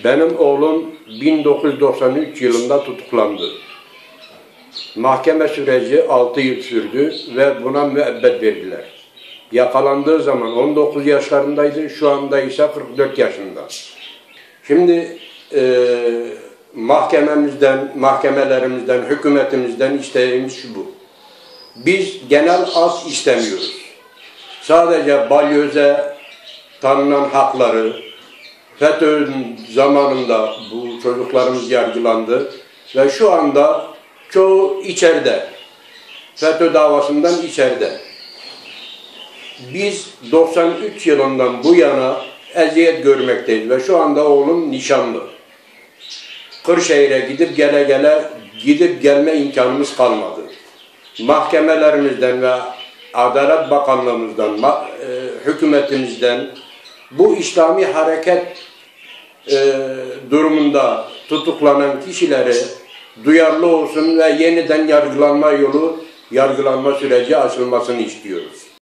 Benim oğlum 1993 yılında tutuklandı. Mahkeme süreci 6 yıl sürdü ve buna müebbet verdiler. Yakalandığı zaman 19 yaşlarındaydı, şu anda ise 44 yaşında. Şimdi mahkemelerimizden, hükümetimizden isteğimiz şu bu. Biz genel af istemiyoruz. Sadece balyoze tanınan hakları, FETÖ'nün zamanında bu çocuklarımız yargılandı ve şu anda çoğu içeride. FETÖ davasından içeride. Biz 93 yılından bu yana eziyet görmekteyiz ve şu anda oğlum nişanlı. Kırşehir'e gidip gelme imkanımız kalmadı. Mahkemelerimizden ve Adalet Bakanlığımızdan, hükümetimizden bu İslami hareket durumunda tutuklanan kişileri duyarlı olsun ve yeniden yargılanma süreci açılmasını istiyoruz.